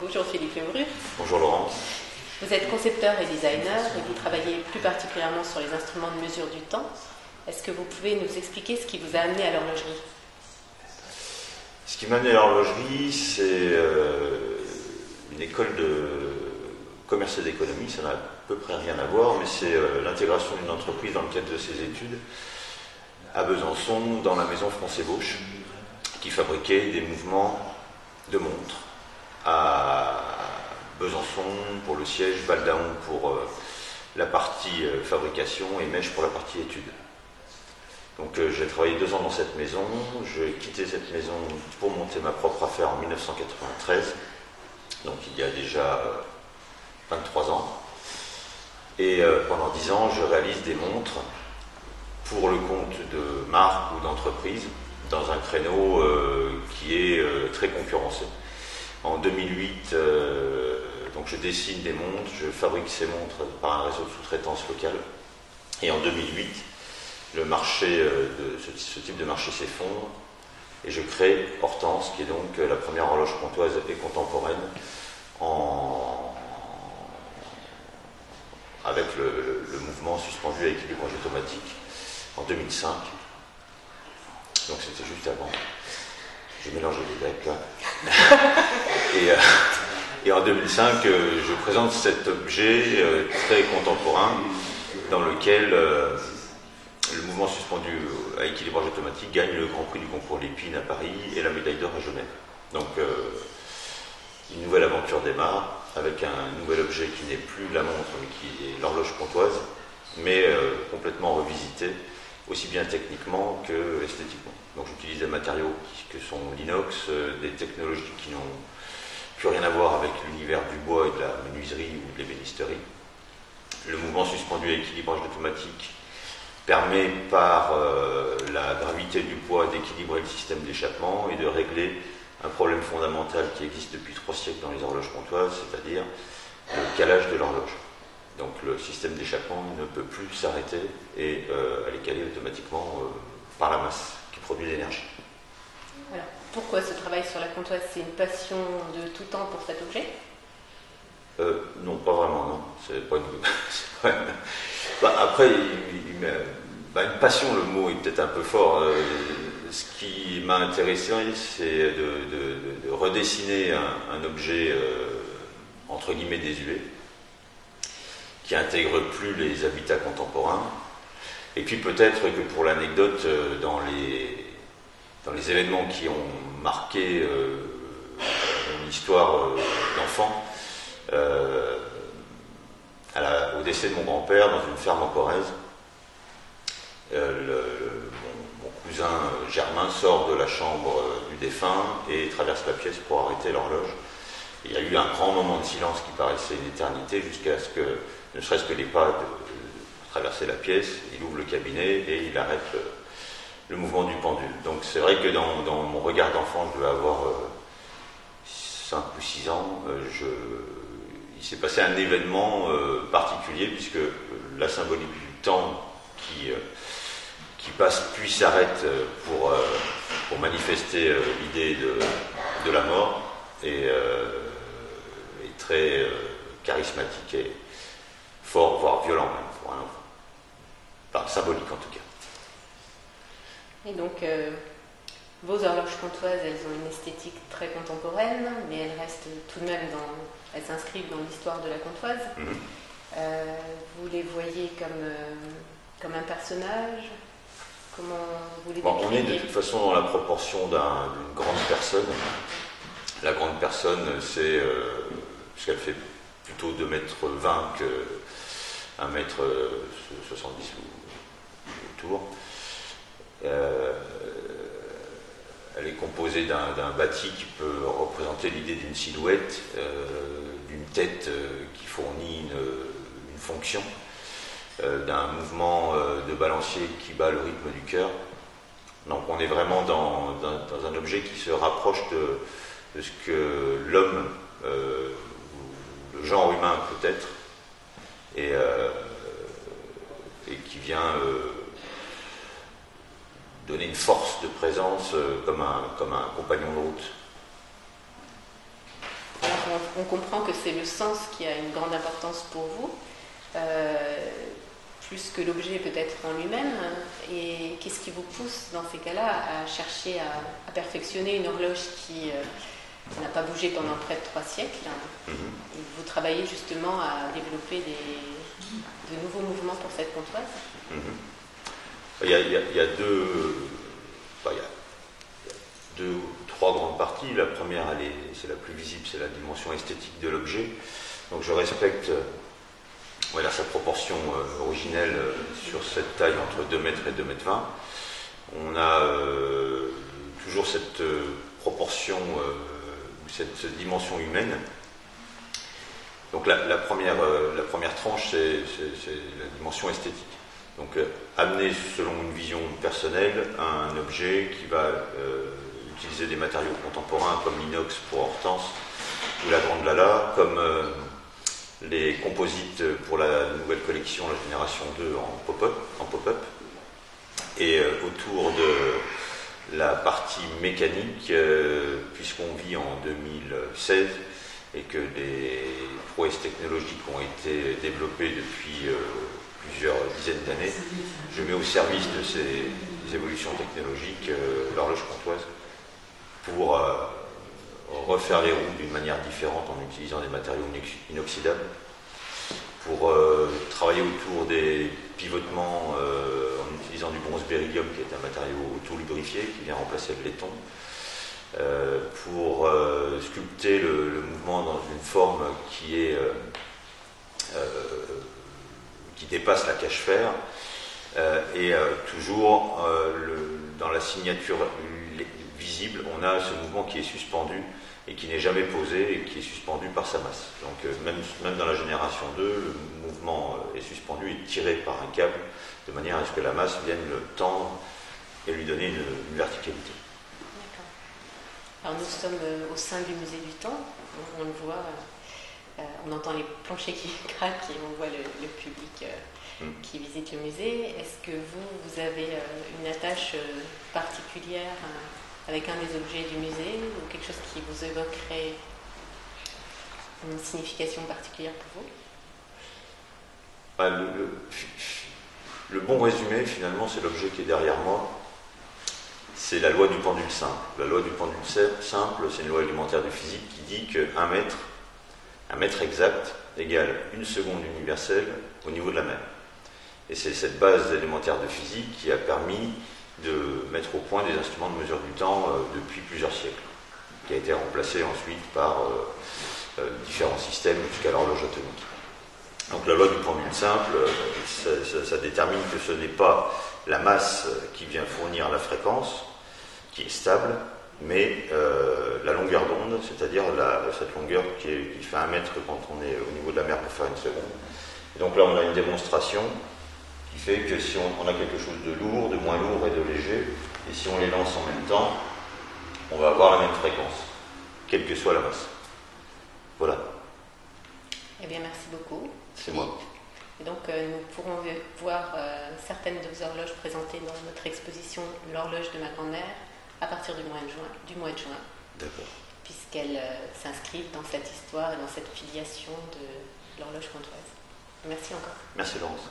Bonjour Philippe Lemru. Bonjour Laurent. Vous êtes concepteur et designer et vous travaillez plus particulièrement sur les instruments de mesure du temps. Est-ce que vous pouvez nous expliquer ce qui vous a amené à l'horlogerie? Ce qui m'a amené à l'horlogerie, c'est une école de commerce et d'économie. Ça n'a à peu près rien à voir, mais c'est l'intégration d'une entreprise dans le cadre de ses études à Besançon, dans la maison France-Ébauche, qui fabriquait des mouvements de montres à Besançon pour le siège, Val-d'Aon pour la partie fabrication et Mèche pour la partie études. Donc j'ai travaillé 2 ans dans cette maison, j'ai quitté cette maison pour monter ma propre affaire en 1993, donc il y a déjà 23 ans. Et pendant 10 ans, je réalise des montres pour le compte de marques ou d'entreprises dans un créneau qui est très concurrencé. En 2008, donc je dessine des montres, je fabrique ces montres par un réseau de sous-traitance local. Et en 2008, le marché ce type de marché s'effondre et je crée Hortense, qui est donc la première horloge comtoise et contemporaine avec le mouvement suspendu à équilibrage automatique en 2005. Donc c'était juste avant. J'ai mélangé les dates là. Et en 2005, je présente cet objet très contemporain dans lequel le mouvement suspendu à équilibrage automatique gagne le Grand Prix du concours Lépine à Paris et la médaille d'or à Genève. Donc une nouvelle aventure démarre avec un nouvel objet qui n'est plus la montre mais qui est l'horloge comtoise, mais complètement revisité, aussi bien techniquement que esthétiquement. Donc j'utilise des matériaux que sont l'inox, des technologies qui n'ont plus rien à voir avec l'univers du bois et de la menuiserie ou de l'ébénisterie. Le mouvement suspendu à équilibrage automatique permet par la gravité du poids d'équilibrer le système d'échappement et de régler un problème fondamental qui existe depuis 3 siècles dans les horloges comtoises, c'est-à-dire le calage de l'horloge. Donc le système d'échappement ne peut plus s'arrêter et elle est calée automatiquement par la masse qui produit l'énergie. Alors, pourquoi ce travail sur la comtoise? C'est une passion de tout temps pour cet objet? Non, pas vraiment, non. C'est pas une... après, une passion, le mot est peut-être un peu fort. Ce qui m'a intéressé, c'est de redessiner un objet entre guillemets désuet, qui intègre plus les habitats contemporains. Et puis peut-être que pour l'anecdote, dans les événements qui ont marqué mon histoire d'enfant, au décès de mon grand-père dans une ferme en Corrèze, mon cousin Germain sort de la chambre du défunt et traverse la pièce pour arrêter l'horloge. Il y a eu un grand moment de silence qui paraissait une éternité jusqu'à ce que, ne serait-ce que les pas traverser la pièce, il ouvre le cabinet et il arrête le mouvement du pendule. Donc c'est vrai que dans mon regard d'enfant, je devais avoir 5 ou 6 ans, il s'est passé un événement particulier puisque la symbolique du temps qui passe puis s'arrête pour manifester l'idée de la mort est très charismatique et fort, voire violent même pour un enfant. Enfin, symbolique en tout cas. Et donc, vos horloges comtoises, elles ont une esthétique très contemporaine, mais elles restent tout de même elles s'inscrivent dans l'histoire de la comtoise. Vous les voyez comme un personnage? Comment vous les décrivez? On est de toute façon dans la proportion d'une grande personne. La grande personne, c'est puisqu'elle fait plutôt 2,20 m que 1,70 m autour. Elle est composée d'un bâti qui peut représenter l'idée d'une silhouette, d'une tête qui fournit une fonction, d'un mouvement de balancier qui bat le rythme du cœur. Donc on est vraiment dans un objet qui se rapproche de ce que l'homme, le genre humain peut être, et qui vient donner une force de présence comme un compagnon de route. Alors, on comprend que c'est le sens qui a une grande importance pour vous, plus que l'objet peut-être en lui-même. Et qu'est-ce qui vous pousse dans ces cas-là à chercher à perfectionner une horloge qui n'a pas bougé pendant près de 3 siècles? Et vous travaillez justement à développer de nouveaux mouvements pour cette comptoise. Il y a deux ou trois grandes parties. La première, c'est la plus visible, c'est la dimension esthétique de l'objet. Donc je respecte sa proportion originelle sur cette taille entre 2 mètres et 2 mètres 20. On a toujours cette proportion, cette dimension humaine. Donc la première tranche, c'est la dimension esthétique. Donc amener selon une vision personnelle un objet qui va utiliser des matériaux contemporains comme l'inox pour Hortense ou la Grande Lala, comme les composites pour la nouvelle collection, la génération 2 en pop-up. Et autour de la partie mécanique, puisqu'on vit en 2016 et que des prouesses technologiques ont été développées depuis plusieurs dizaines d'années, je mets au service de ces évolutions technologiques l'horloge comptoise pour refaire les roues d'une manière différente en utilisant des matériaux inoxydables, pour travailler autour des pivotements en utilisant du bronze beryllium, qui est un matériau auto-lubrifié qui vient remplacer le laiton, pour sculpter le mouvement dans une forme qui dépasse la cache-fer, et toujours dans la signature visible, on a ce mouvement qui est suspendu et qui n'est jamais posé et qui est suspendu par sa masse. Donc même dans la génération 2, le mouvement est suspendu et tiré par un câble de manière à ce que la masse vienne le tendre et lui donner une verticalité. D'accord. Alors nous sommes au sein du musée du temps, on le voit, on entend les planchers qui craquent et on voit le public qui visite le musée. Est-ce que vous avez une attache particulière avec un des objets du musée, ou quelque chose qui vous évoquerait une signification particulière pour vous? Le bon résumé, finalement, c'est l'objet qui est derrière moi. C'est la loi du pendule simple. La loi du pendule simple, c'est une loi élémentaire de physique qui dit qu'un mètre exact égale 1 seconde universelle au niveau de la mer. Et c'est cette base élémentaire de physique qui a permis de mettre au point des instruments de mesure du temps depuis plusieurs siècles, qui a été remplacé ensuite par différents systèmes jusqu'à l'horloge atomique. Donc la loi du pendule simple, ça détermine que ce n'est pas la masse qui vient fournir la fréquence, qui est stable, mais la longueur d'onde, c'est-à-dire cette longueur qui fait 1 mètre quand on est au niveau de la mer pour faire 1 seconde. Et donc là on a une démonstration qui fait que si on a quelque chose de lourd, de moins lourd et de léger, et si on les lance en même temps, on va avoir la même fréquence, quelle que soit la masse. Voilà. Eh bien, merci beaucoup. C'est moi. Et donc, nous pourrons voir certaines de vos horloges présentées dans notre exposition L'horloge de ma grand-mère à partir du mois de juin. D'accord. Puisqu'elles s'inscrivent dans cette histoire et dans cette filiation de l'horloge comptoise. Merci encore. Merci Laurence.